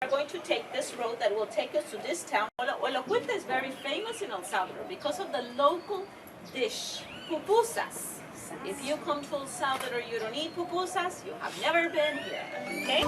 Going to take this road that will take us to this town. Olacuita is very famous in El Salvador because of the local dish, pupusas. If you come to El Salvador, you don't eat pupusas, you have never been here, okay?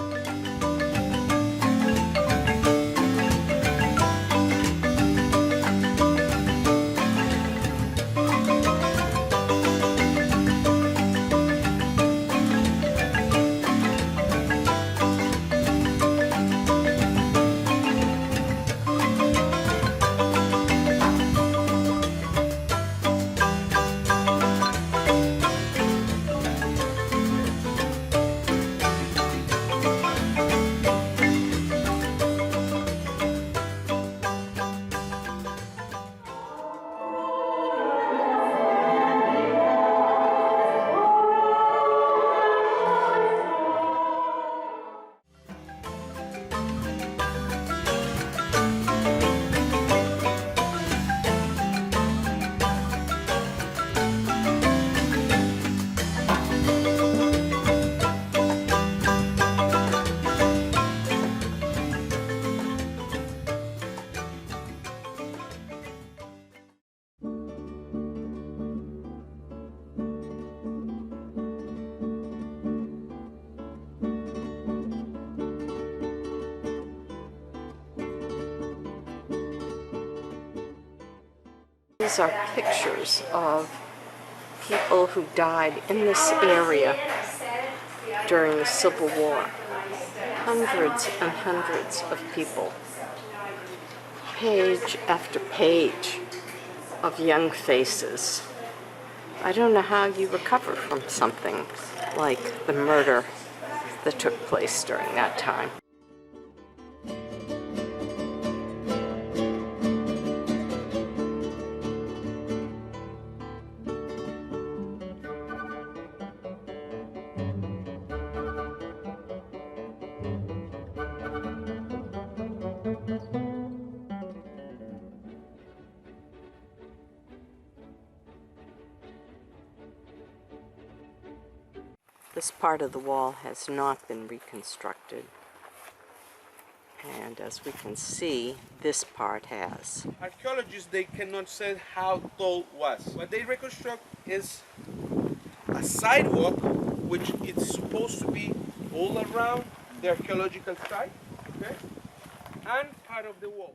These are pictures of people who died in this area during the Civil War. Hundreds and hundreds of people. Page after page of young faces. I don't know how you recover from something like the murder that took place during that time. This part of the wall has not been reconstructed, and as we can see, this part has. Archaeologists, they cannot say how tall it was. What they reconstruct is a sidewalk, which it's supposed to be all around the archaeological site, okay? And part of the wall.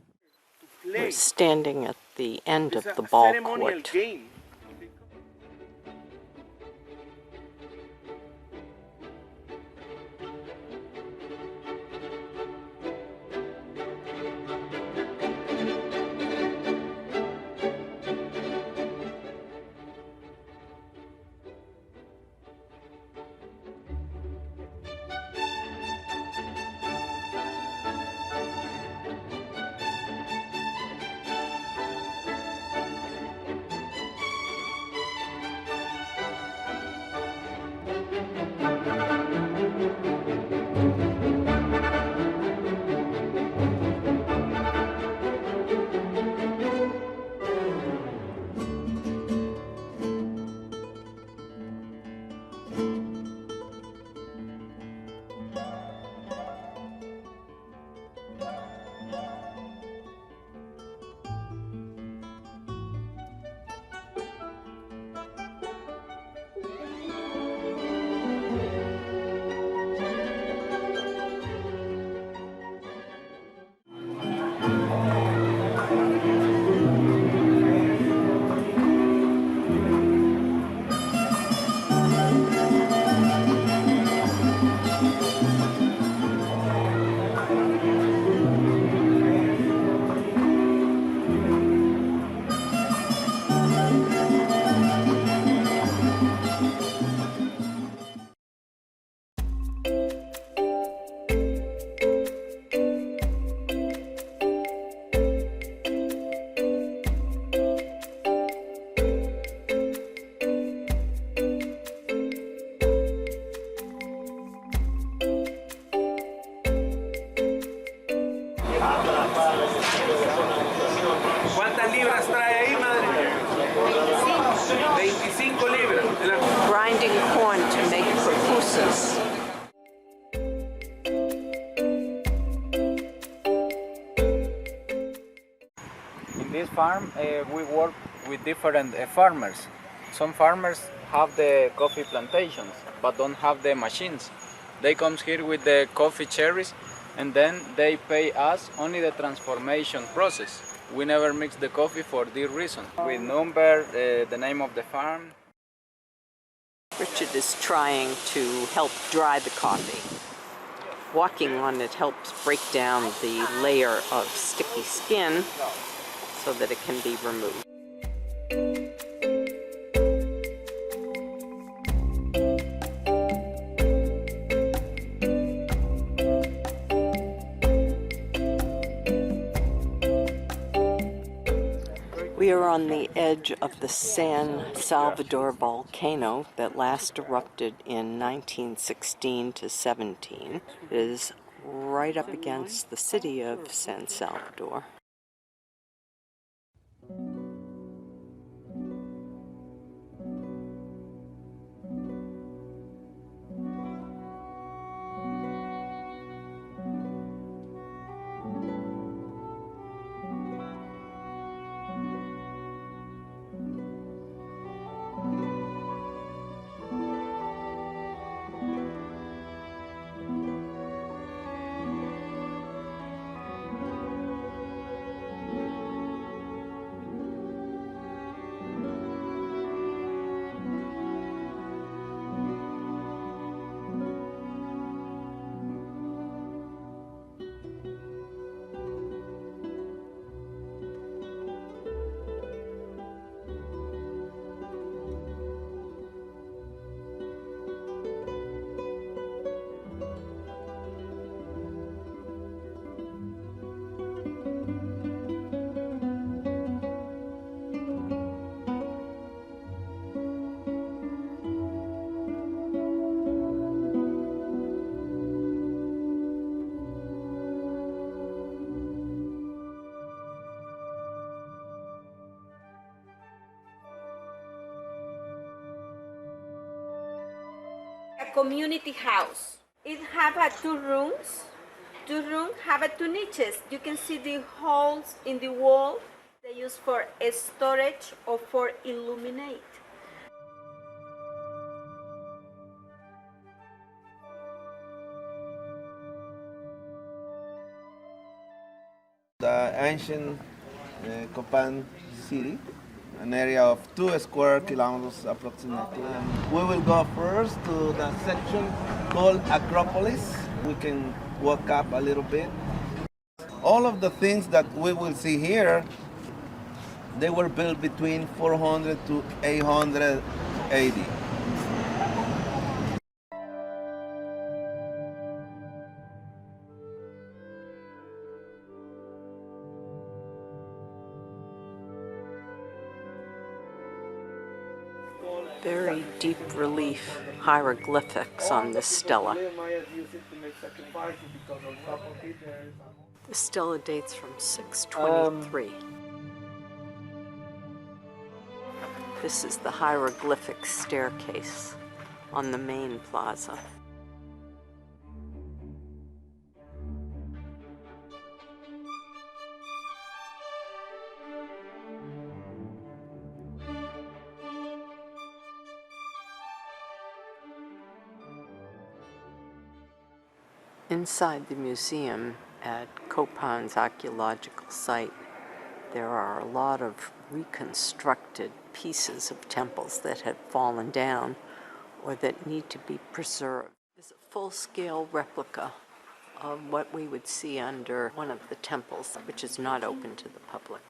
We're standing at the end of the ball court. Game. farm, we work with different farmers. Some farmers have the coffee plantations, but don't have the machines. They come here with the coffee cherries, and then they pay us only the transformation process. We never mix the coffee for this reason. We number the name of the farm. Richard is trying to help dry the coffee. Walking on it helps break down the layer of sticky skin so that it can be removed. We are on the edge of the San Salvador volcano that last erupted in 1916 to 17. It is right up against the city of San Salvador. A community house. It have two rooms. Two rooms have two niches. You can see the holes in the wall. They use for storage or for illuminate. The ancient Copan city, an area of 2 square kilometers approximately. And we will go first to the section called Acropolis. We can walk up a little bit. All of the things that we will see here, they were built between 400 to 800 AD. Very deep relief hieroglyphics on this stela. The stela dates from 623. This is the hieroglyphic staircase on the main plaza. Inside the museum at Copan's archaeological site, there are a lot of reconstructed pieces of temples that had fallen down or that need to be preserved. There's a full-scale replica of what we would see under one of the temples, which is not open to the public.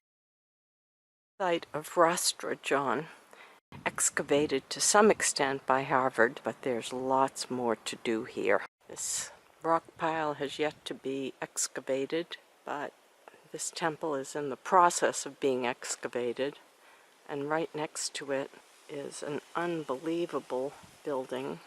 The site of Rostra John, excavated to some extent by Harvard, but there's lots more to do here. This rock pile has yet to be excavated, but this temple is in the process of being excavated, and right next to it is an unbelievable building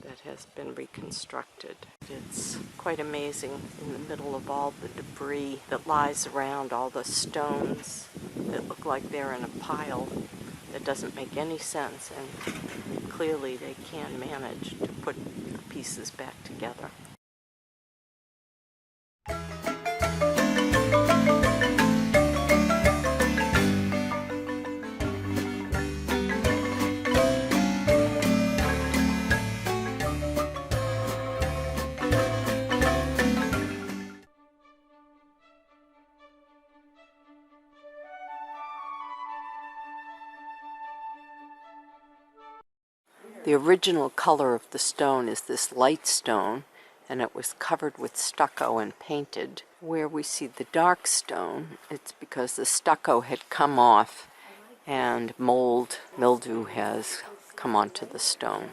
that has been reconstructed. It's quite amazing in the middle of all the debris that lies around, all the stones that look like they're in a pile that doesn't make any sense, and clearly they can manage to put the pieces back together. The original color of the stone is this light stone, and it was covered with stucco and painted. Where we see the dark stone, it's because the stucco had come off and mildew has come onto the stone.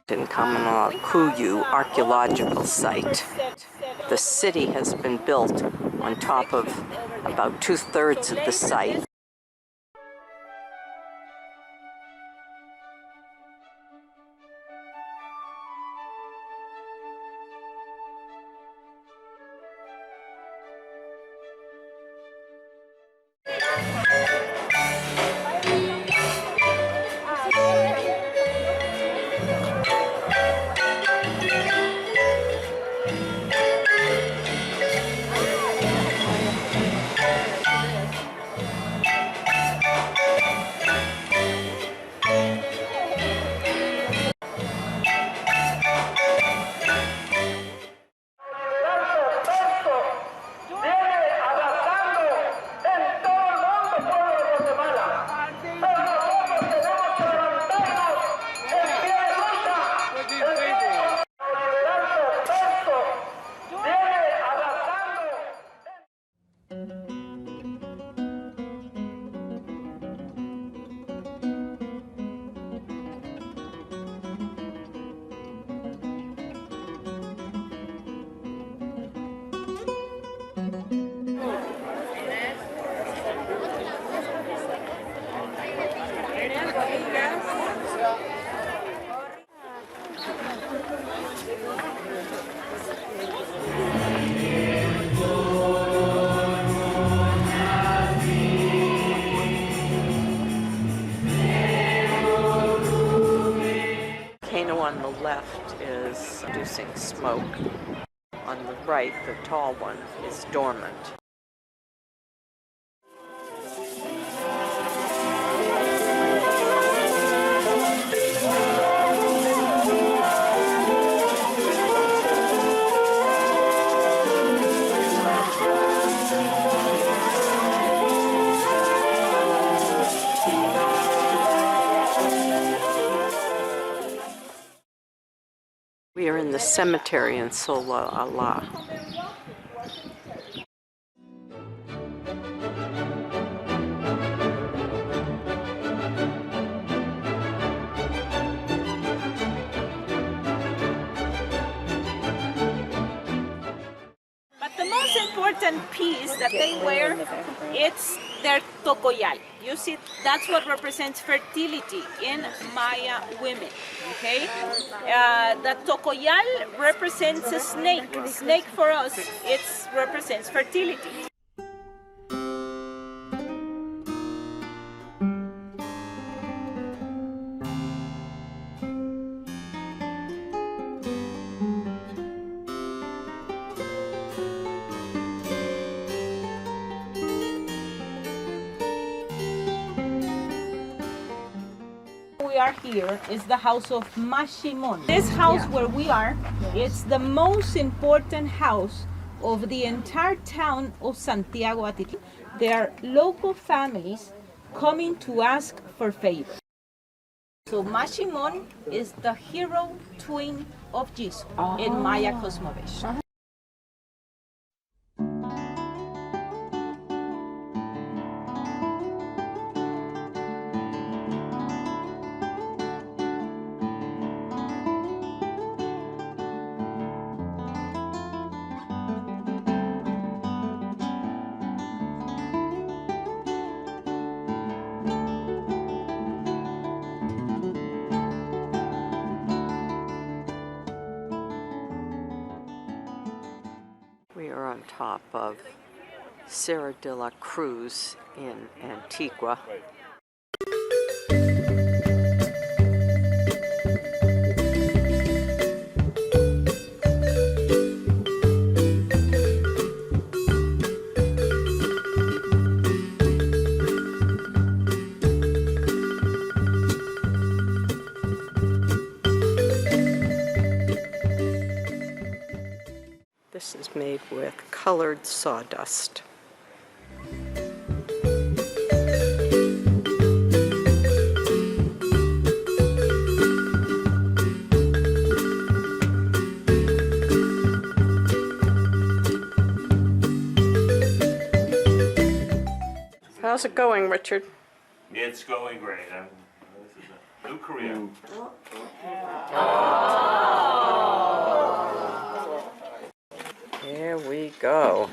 In Kuyu archaeological site. The city has been built on top of about 2/3 of the site. On the left is producing smoke. On the right, the tall one, is dormant. We are in the cemetery in Sola Allah. But the most important piece that they wear, it's their tocoyal. You see, that's what represents fertility in Maya women, okay? The tocoyal represents a snake. Snake for us, it represents fertility. We are here is the house of Mashimon. This house where we are, it's the most important house of the entire town of Santiago Atitlan. There are local families coming to ask for favors. So Mashimon is the hero twin of Jesus in Maya cosmology. top of Cerro de la Cruz in Antigua. This is made with colored sawdust. How's it going, Richard? It's going great. This is a new career. Here we go.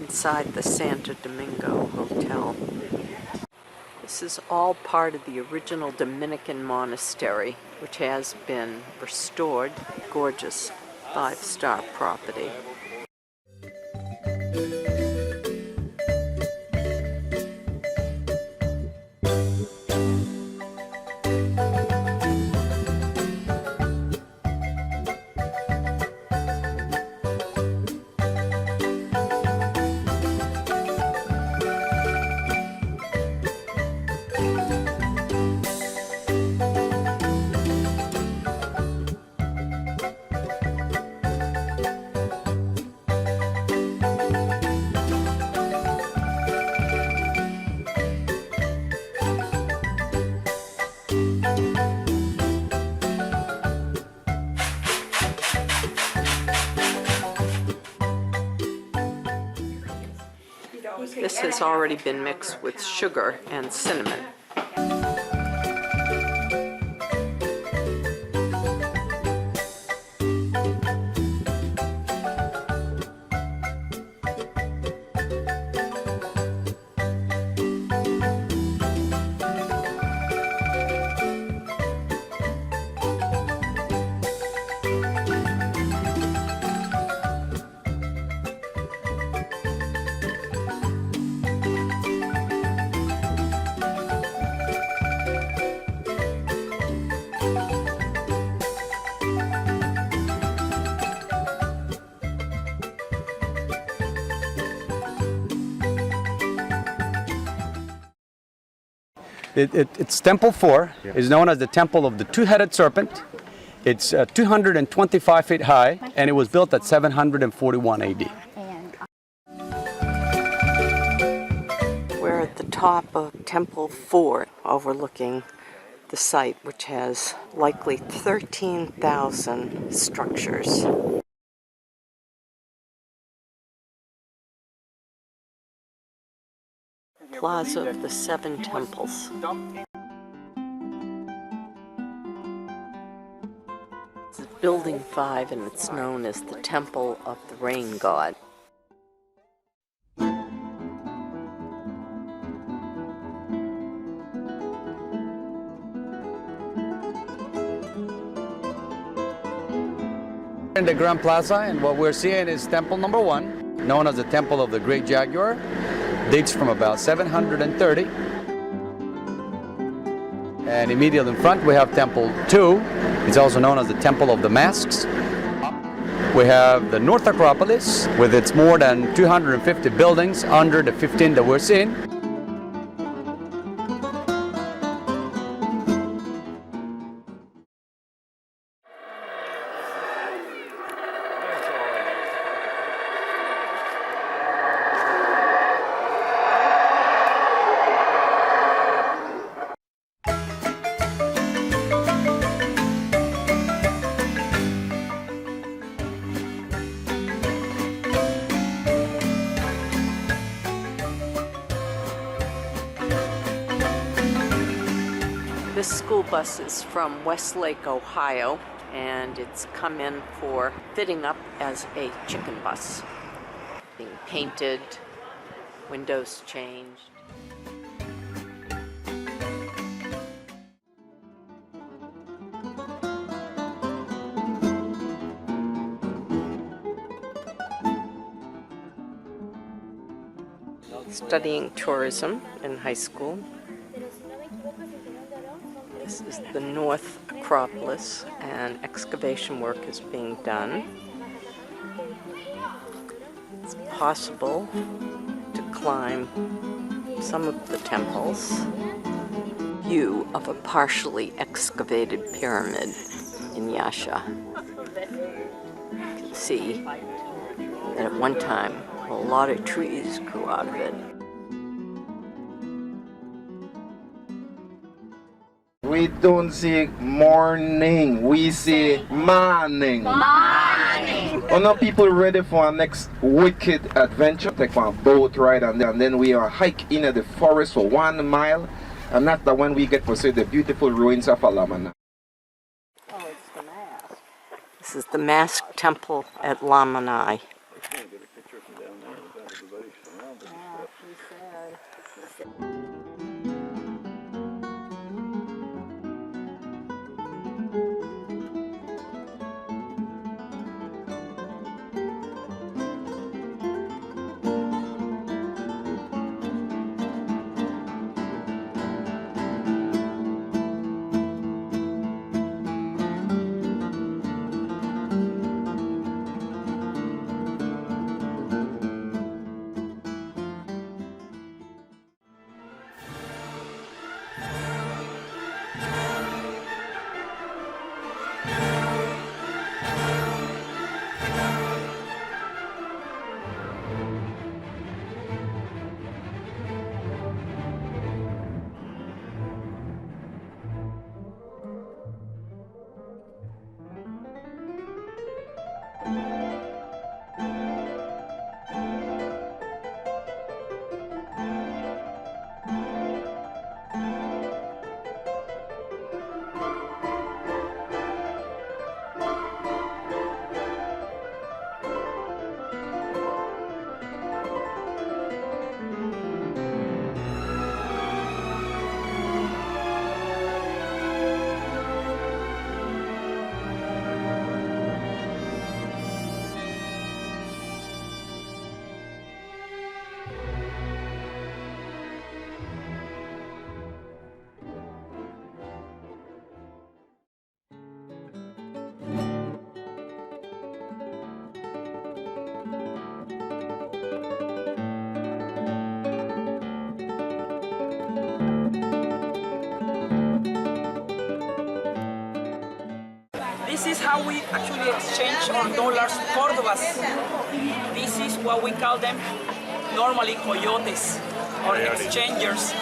Inside the Santo Domingo Hotel. This is all part of the original Dominican monastery, which has been restored. Gorgeous 5-star property. This has already been mixed with sugar and cinnamon. It's Temple 4. It's known as the Temple of the Two-Headed Serpent. It's 225 feet high, and it was built at 741 AD. We're at the top of Temple 4, overlooking the site, which has likely 13,000 structures. Plaza of the Seven Temples. This is Building 5, and it's known as the Temple of the Rain God. In the Grand Plaza, and what we're seeing is Temple number 1, known as the Temple of the Great Jaguar. Dates from about 730. And immediately in front we have Temple 2. It's also known as the Temple of the Masks. We have the North Acropolis with its more than 250 buildings under the 15 that we're seeing. This school bus is from Westlake, Ohio, and it's come in for fitting up as a chicken bus. Being painted, windows changed. Studying tourism in high school. This is the North Acropolis, and excavation work is being done. It's possible to climb some of the temples. View of a partially excavated pyramid in Yasha. You can see that at one time a lot of trees grew out of it. We don't say morning, we say morning. Morning. Oh, now people ready for our next wicked adventure. Take one boat ride and then we are hike in the forest for 1 mile. And after when we get to see the beautiful ruins of Alamana. Oh, it's the mask. This is the masked temple at Lamanai. This is how we actually exchange our dollars, Cordobas. This is what we call them normally coyotes or exchangers.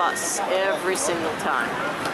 bus every single time.